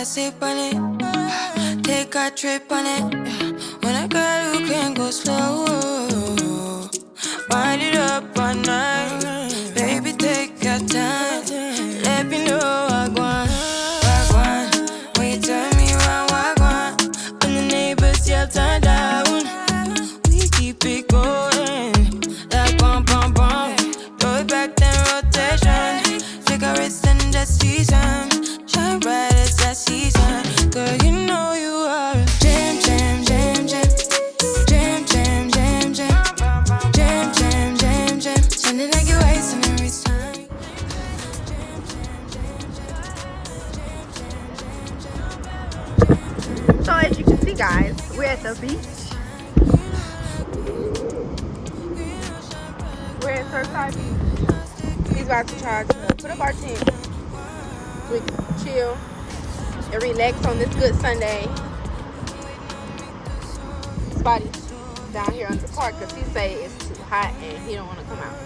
sip on it. Take a trip on it. When a girl who can go slow, wind it up all night. Baby, take your time. Let me know I want. When you turn me around, I want. When the neighbors yell turn down, we keep it going. Like bum bum bum. Throw it back then rotation. Cigarettes and the season. Shine bright as that season. Girl, you know you are a jam, jam, jam, jam. Jam, jam, jam, jam. Jam, jam, jam, jam. Sounding like you're wasting every time. So as you can see, guys, we're at the beach. We're at Surfside Beach. He's about to try to put up our tent. We can chill and relax on this good Sunday. Spotty down here on the park because he say it's too hot and he don't want to come out.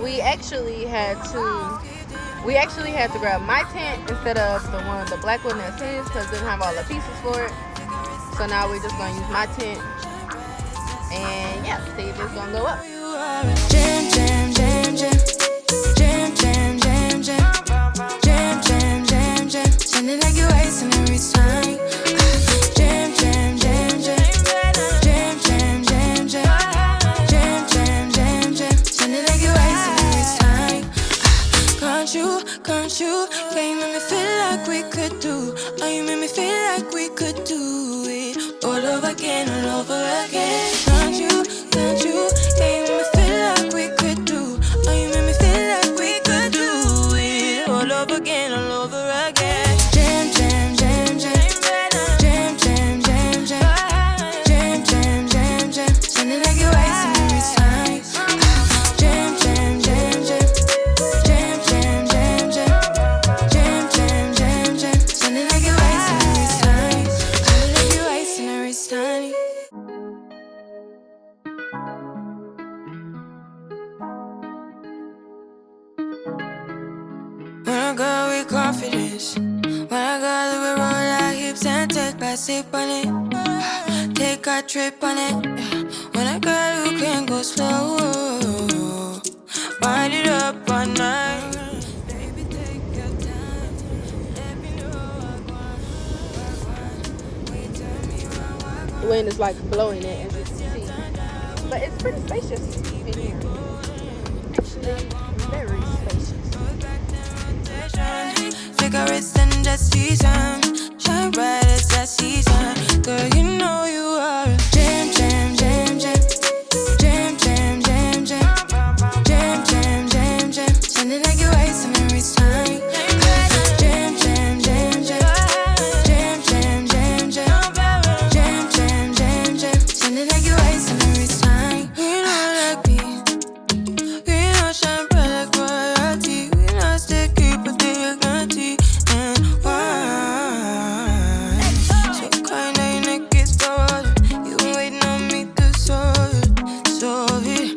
We actually had to grab my tent instead of the black one that's his because we didn't have all the pieces for it. So now we're just gonna use my tent and yeah, see if it's gonna go up. Jam, jam, jam, jam. Jam, jam, jam, jam. Jam, jam, jam, jam. Sounding like you're wasting every time. Jam, jam, jam, jam. Jam, jam, jam, jam. Jam, jam, jam, jam. Sounding like you're wasting every time. Can't you? Can you make me feel like we could do? Oh, you make me feel like we could do it all over again, all over again. Can't you? Can you make me feel like we could do? Oh, you make me feel like we could do it all over again, all over again. Jam, jam, jam, jam. Jam, jam, jam, jam. Jam, jam, jam, jam. Sounding like you're wasting every time. Jam, jam, jam, jam. Jam, jam, jam, jam. Jam, jam, jam, jam. Sounding like you're wasting every time. Sounding like you're wasting every time. When I go with confidence, when I go we roll our hips and take a sip on it. Take a trip on it. When I go who can go slow, wind it up all night. Baby, take your time. Let me know I want. When you turn me around, The wind is like blowing it as you can see, but it's pretty spacious in here. Actually, very spacious. Cigarettes and the season. Shine bright as that season. Girl, you know you are a jam, jam, jam, jam. Jam, jam, jam, jam. Jam, jam, jam, jam. Sounding like you're wasting every time. Jam, jam, jam, jam. Jam, jam, jam, jam. Jam, jam, jam, jam. Sounding like you're wasting every time. We know like me. We know shine bright like royalty. We know still keep a dignity and wine. So kind of your neck is started. You been waiting on me to solve it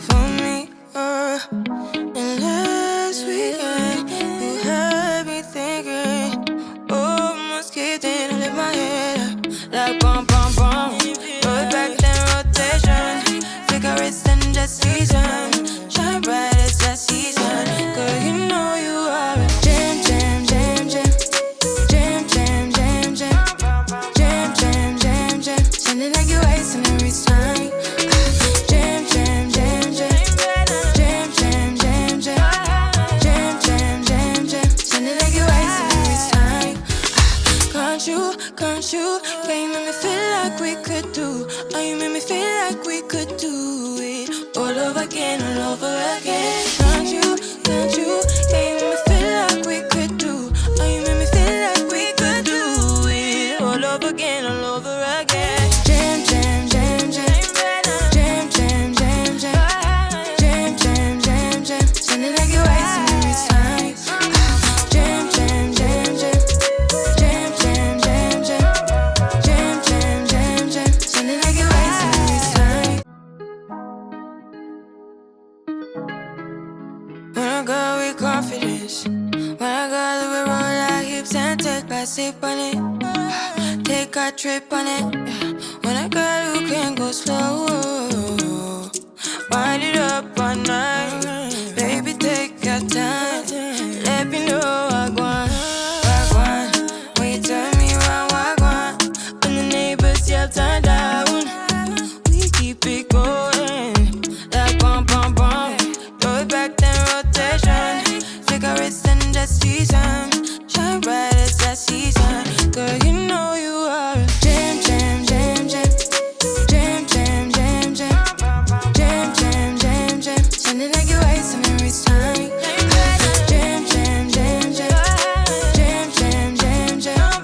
for me. And last weekend you had me thinking, oh, almost kicked in and let my head up like bum bum bum. Throw it back then rotation. Cigarettes and the season. Shine bright as that season. Girl, you know you are a jam, jam, jam, jam. Jam, jam, jam, jam. Jam, jam, jam, jam. Sounding like you're wasting every time. Jam, jam, jam, jam. Jam, jam, jam, jam. Jam, jam, jam, jam. Sounding like you're wasting every time. Can't you? Can you make me feel like we could do? Oh, you make me feel like we could do it all over again, all over again. Can't you? Can you make me feel like we could do? Oh, you make me feel like we could do it all over again, all over again. Jam, jam, jam, jam. Jam, jam, jam, jam. Jam, jam, jam, jam. Sounding like you're wasting every time. Jam, jam, jam, jam. Jam, jam, jam, jam. Jam, jam, jam, jam. Sounding like you're wasting every time. with confidence. When I got we roll our hips and take back sip on it. Take a trip on it. When I got you can go slow. Wind it up all night. Baby, take your time. Let me know I want. When you turn me around, I want. When the neighbors yell turn down, we keep it going. Like bum bum bum. Throw it back then rotation. Cigarettes and the season. Shine bright as that season. Girl, you know you are a jam, jam, jam, jam. Jam, jam, jam, jam. Jam, jam, jam, jam. Sounding like you're wasting every time. Jam, jam, jam, jam. Jam, jam, jam, jam.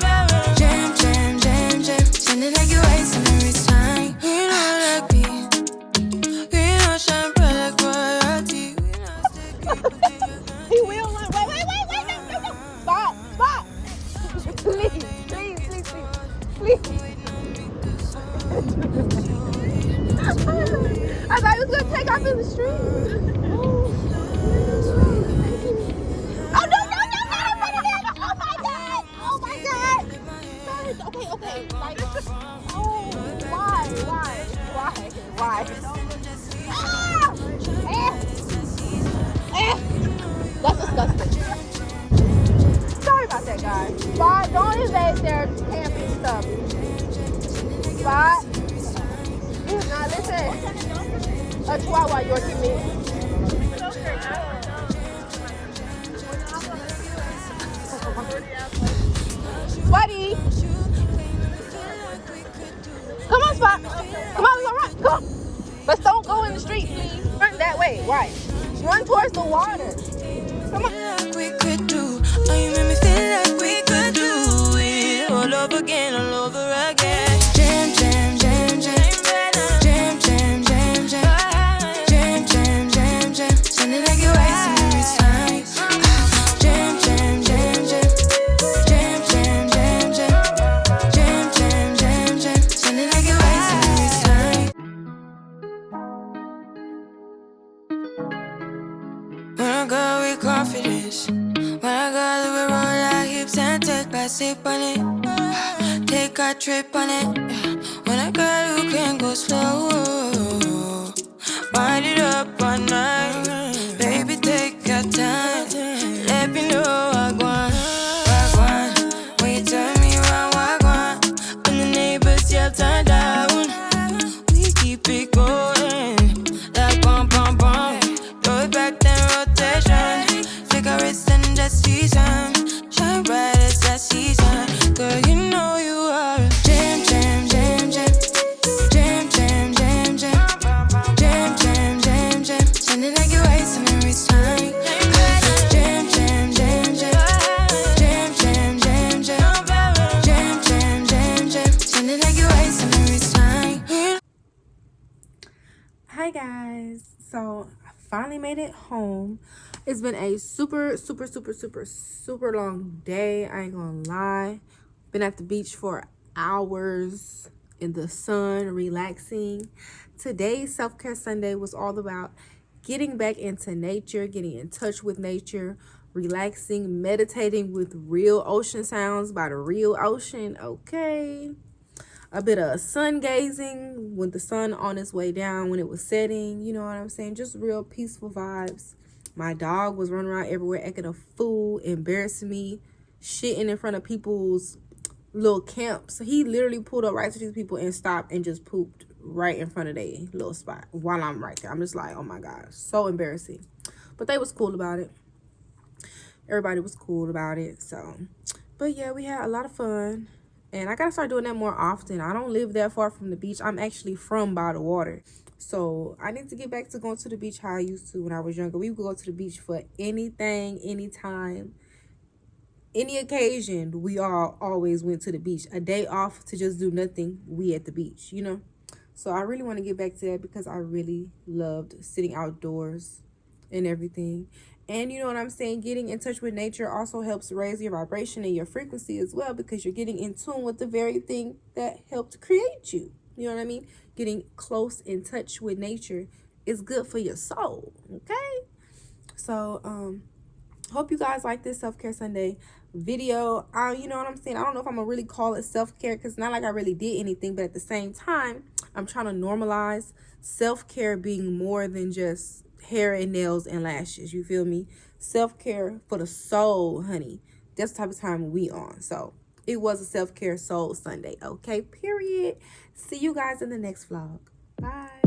Jam, jam, jam, jam. Sounding like you're wasting every time. We know that beat. We know shine bright like royalty. We know stick it. He will run. Wait. No. Spot. Please. I thought he was gonna take off in the street. Oh no! Oh my god! Okay. Like, oh, why? That's disgusting. Sorry about that, guys. Spot, don't invade their camping stuff. Spot. Now listen. A Chihuahua Yorkie mix. Spotty. Come on, Spot. Come on, we gonna run. Come on. But don't go in the street, please. Run that way. Right. Run towards the water. Come on. Like we could do. Oh, you made me feel like we could do it all over again, all over again. Jam, jam, jam, jam. Jam, jam, jam, jam. Jam, jam, jam, jam. Sounding like you're wasting every time. Jam, jam, jam, jam. Jam, jam, jam, jam. Jam, jam, jam, jam. Sounding like you're wasting every time. When I go with confidence. When I got we roll our hips and take back sip on it. Take a trip on it. When I got you can go slow. Wind it up all night. Baby, take your time. Let me know I want. When you turn me around, I want. When the neighbors yell turn down, we keep it going. Like bum bum bum. Throw it back then rotation. Cigarettes and the season. Shine bright as that season. Girl, you know you are a jam, jam, jam, jam. Jam, jam, jam, jam. Jam, jam, jam, jam. Sounding like you're wasting every time. Jam, jam, jam, jam. Jam, jam, jam, jam. Jam, jam, jam, jam. Sounding like you're wasting every time. Hi guys, so I finally made it home. It's been a super long day. I ain't gonna lie. Been at the beach for hours in the sun, relaxing. Today's self-care Sunday was all about getting back into nature, getting in touch with nature, relaxing, meditating with real ocean sounds by the real ocean, okay? A bit of sun gazing with the sun on its way down when it was setting, you know what I'm saying? Just real peaceful vibes. My dog was running around everywhere acting a fool, embarrassing me, shitting in front of people's little camps. He literally pulled up right to these people and stopped and just pooped right in front of their little spot while I'm right there. I'm just like, oh my God, so embarrassing. But they was cool about it. Everybody was cool about it. So, but yeah, we had a lot of fun. And I gotta start doing that more often. I don't live that far from the beach. I'm actually from by the water. So I need to get back to going to the beach how I used to when I was younger. We would go to the beach for anything, anytime, any occasion. We all always went to the beach. A day off to just do nothing, we at the beach, you know? So I really want to get back to that because I really loved sitting outdoors and everything. And you know what I'm saying? Getting in touch with nature also helps raise your vibration and your frequency as well because you're getting in tune with the very thing that helped create you. You know what I mean? Getting close in touch with nature is good for your soul, okay? So, hope you guys like this self-care Sunday video. You know what I'm saying? I don't know if I'm gonna really call it self-care because it's not like I really did anything, but at the same time, I'm trying to normalize self-care being more than just hair and nails and lashes. You feel me? Self-care for the soul, honey. That's the type of time we on. So it was a self-care soul Sunday. Okay, period. See you guys in the next vlog. Bye.